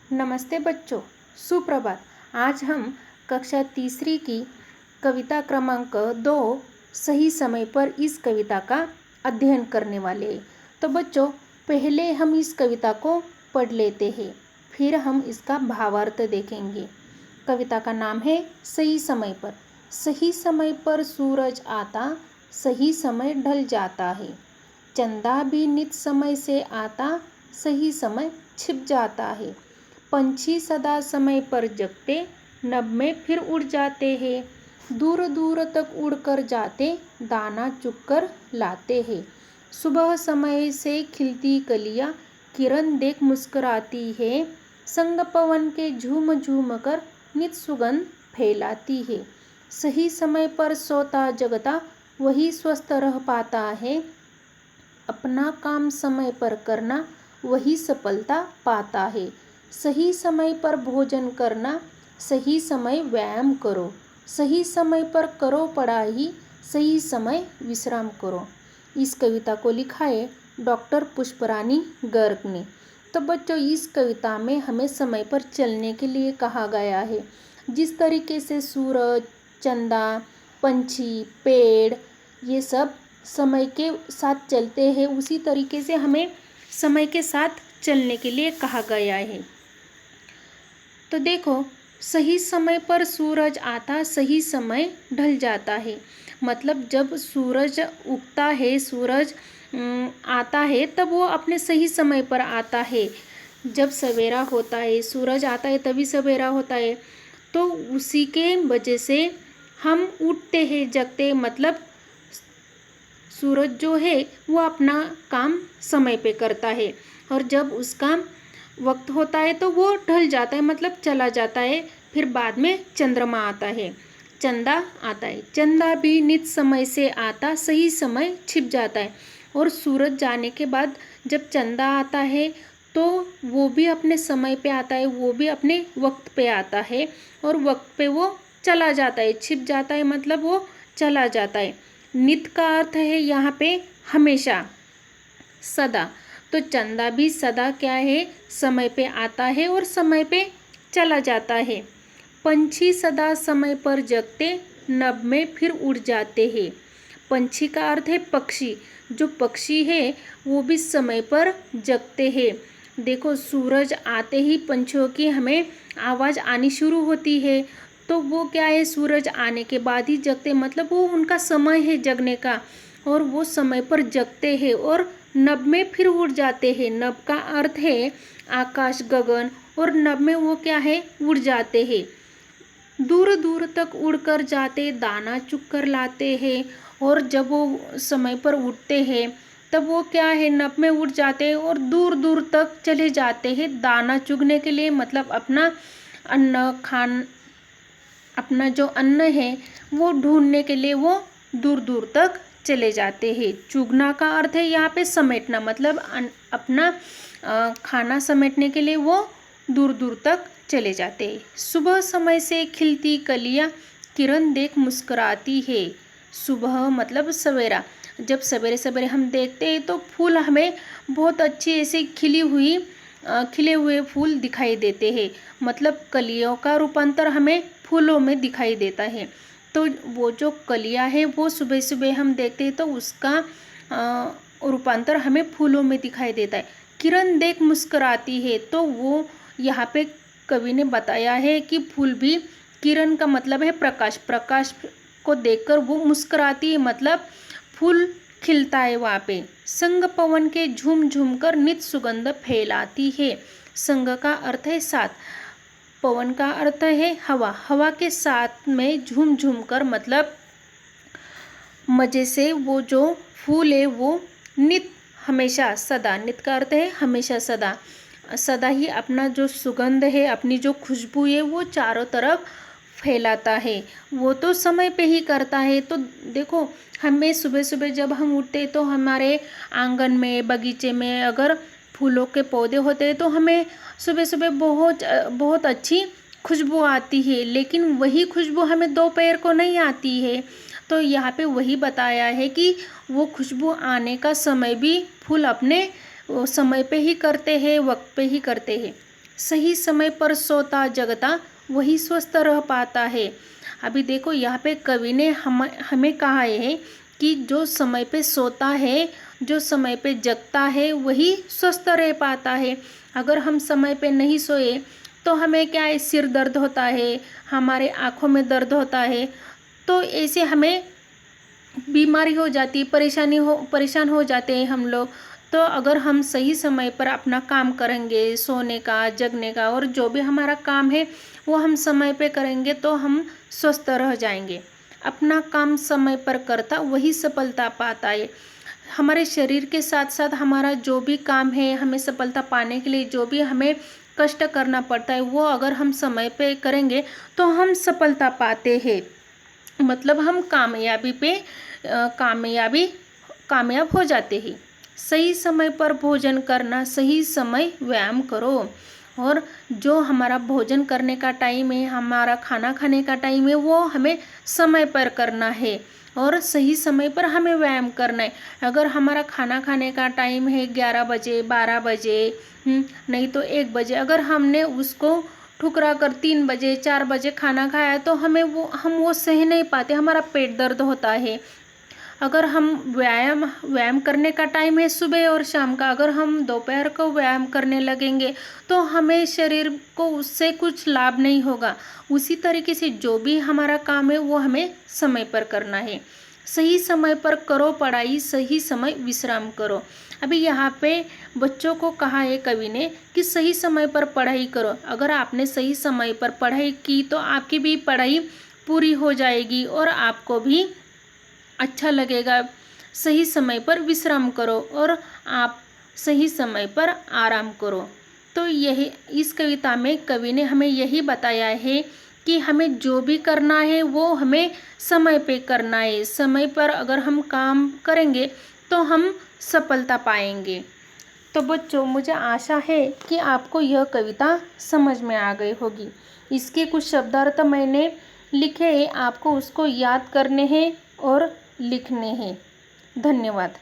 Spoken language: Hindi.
नमस्ते बच्चों, सुप्रभात। आज हम कक्षा तीसरी की कविता क्रमांक 2 सही समय पर इस कविता का अध्ययन करने वाले हैं। तो बच्चों, पहले हम इस कविता को पढ़ लेते हैं, फिर हम इसका भावार्थ देखेंगे। कविता का नाम है सही समय पर। सही समय पर सूरज आता, सही समय ढल जाता है। चंदा भी नित समय से आता, सही समय छिप जाता है। पंछी सदा समय पर जगते, नभ में फिर उड़ जाते हैं। दूर दूर तक उड़कर जाते, दाना चुगकर लाते हैं। सुबह समय से खिलती कलियां, किरण देख मुस्कुराती है। संग पवन के झूम झूम कर नित सुगंध फैलाती है। सही समय पर सोता जगता, वही स्वस्थ रह पाता है। अपना काम समय पर करना, वही सफलता पाता है। सही समय पर भोजन करना, सही समय व्यायाम करो। सही समय पर करो पढ़ाई, सही समय विश्राम करो। इस कविता को लिखा है डॉक्टर पुष्परानी गर्ग ने। तो बच्चों, इस कविता में हमें समय पर चलने के लिए कहा गया है। जिस तरीके से सूरज, चंदा, पंछी, पेड़ ये सब समय के साथ चलते हैं, उसी तरीके से हमें समय के साथ चलने के लिए कहा गया है। तो देखो, सही समय पर सूरज आता, सही समय ढल जाता है। मतलब जब सूरज उगता है, सूरज आता है, तब वो अपने सही समय पर आता है। जब सवेरा होता है, सूरज आता है तभी सवेरा होता है। तो उसी के वजह से हम उठते हैं, जगते, मतलब सूरज जो है वो अपना काम समय पे करता है। और जब उसका वक्त होता है तो वो ढल जाता है, मतलब चला जाता है। फिर बाद में चंद्रमा आता है, चंदा आता है। चंदा भी नित समय से आता, सही समय छिप जाता है। और सूरज जाने के बाद जब चंदा आता है तो वो भी अपने समय पे आता है, वो भी अपने वक्त पे आता है। और वक्त पे वो चला जाता है, छिप जाता है, मतलब वो चला जाता है। नित का अर्थ है यहाँ पे हमेशा, सदा। तो चंदा भी सदा क्या है, समय पे आता है और समय पे चला जाता है। पंछी सदा समय पर जगते, नभ में फिर उड़ जाते हैं। पंछी का अर्थ है पक्षी। जो पक्षी है वो भी समय पर जगते हैं। देखो, सूरज आते ही पंछियों की हमें आवाज़ आनी शुरू होती है। तो वो क्या है, सूरज आने के बाद ही जगते, मतलब वो उनका समय है जगने का। और वो समय पर जगते हैं और नभ में फिर उड़ जाते हैं। नभ का अर्थ है आकाश, गगन, और नभ में वो क्या है, उड़ जाते हैं। दूर दूर तक उड़कर जाते, दाना चुग कर लाते हैं। और जब वो समय पर उड़ते हैं तब वो क्या है, नभ में उड़ जाते हैं और दूर दूर तक चले जाते हैं दाना चुगने के लिए, मतलब अपना अपना जो अन्न है वो ढूंढने के लिए वो दूर दूर तक चले जाते हैं। चुगना का अर्थ है यहाँ पे समेटना, मतलब अपना खाना समेटने के लिए वो दूर दूर तक चले जाते हैं। सुबह समय से खिलती कलियां, किरण देख मुस्कुराती है। सुबह मतलब सवेरा। जब सवेरे सवेरे हम देखते हैं तो फूल हमें बहुत अच्छी ऐसे खिले हुए फूल दिखाई देते हैं। मतलब कलियों का रूपांतर हमें फूलों में दिखाई देता है। तो वो जो कलियां है वो सुबह सुबह हम देखते हैं तो उसका रूपांतर हमें फूलों में दिखाई देता है। किरण देख मुस्कुराती है, तो वो यहाँ पे कवि ने बताया है कि फूल भी, किरण का मतलब है प्रकाश, प्रकाश को देखकर वो मुस्कुराती है, मतलब फूल खिलता है वहाँ पे। संग पवन के झूम झूम कर नित सुगंध फैलाती है। संग का अर्थ है साथ, पवन का अर्थ है हवा, हवा के साथ में झूम झूम कर, मतलब मज़े से वो जो फूल है वो नित, हमेशा, सदा। नित का अर्थ है हमेशा, सदा, सदा ही अपना जो सुगंध है, अपनी जो खुशबू है वो चारों तरफ फैलाता है। वो तो समय पे ही करता है। तो देखो, हमें सुबह सुबह जब हम उठते तो हमारे आंगन में, बगीचे में अगर फूलों के पौधे होते हैं तो हमें सुबह सुबह बहुत अच्छी खुशबू आती है। लेकिन वही खुशबू हमें दोपहर को नहीं आती है। तो यहाँ पे वही बताया है कि वो खुशबू आने का समय भी फूल अपने समय पे ही करते हैं, वक्त पे ही करते हैं। सही समय पर सोता जगता वही स्वस्थ रह पाता है। अभी देखो यहाँ पे कवि ने हमें कहा है कि जो समय पे सोता है, जो समय पे जगता है, वही स्वस्थ रह पाता है। अगर हम समय पे नहीं सोए तो हमें क्या है, सिर दर्द होता है, हमारे आँखों में दर्द होता है, तो ऐसे हमें बीमारी हो जाती है, परेशान हो जाते हैं हम लोग। तो अगर हम सही समय पर अपना काम करेंगे, सोने का, जगने का, और जो भी हमारा काम है वो हम समय पे करेंगे तो हम स्वस्थ रह जाएंगे। अपना काम समय पर करता वही सफलता पाता है। हमारे शरीर के साथ साथ हमारा जो भी काम है, हमें सफलता पाने के लिए जो भी हमें कष्ट करना पड़ता है, वो अगर हम समय पे करेंगे तो हम सफलता पाते हैं। मतलब हम कामयाब हो जाते हैं। सही समय पर भोजन करना, सही समय व्यायाम करो। और जो हमारा भोजन करने का टाइम है, हमारा खाना खाने का टाइम है, वो हमें समय पर करना है और सही समय पर हमें व्यायाम करना है। अगर हमारा खाना खाने का टाइम है 11 बजे, 12 बजे, नहीं तो 1 बजे, अगर हमने उसको ठुकरा कर 3 बजे, 4 बजे खाना खाया तो हम वो सह नहीं पाते, हमारा पेट दर्द होता है। अगर हम व्यायाम करने का टाइम है सुबह और शाम का, अगर हम दोपहर को व्यायाम करने लगेंगे तो हमें शरीर को उससे कुछ लाभ नहीं होगा। उसी तरीके से जो भी हमारा काम है वो हमें समय पर करना है। सही समय पर करो पढ़ाई, सही समय विश्राम करो। अभी यहाँ पे बच्चों को कहा है कवि ने कि सही समय पर पढ़ाई करो। अगर आपने सही समय पर पढ़ाई की तो आपकी भी पढ़ाई पूरी हो जाएगी और आपको भी अच्छा लगेगा। सही समय पर विश्राम करो और आप सही समय पर आराम करो। तो यही इस कविता में कवि ने हमें यही बताया है कि हमें जो भी करना है वो हमें समय पे करना है। समय पर अगर हम काम करेंगे तो हम सफलता पाएंगे। तो बच्चों, मुझे आशा है कि आपको यह कविता समझ में आ गई होगी। इसके कुछ शब्दार्थ मैंने लिखे हैं, आपको उसको याद करने हैं और लिखने हैं। धन्यवाद।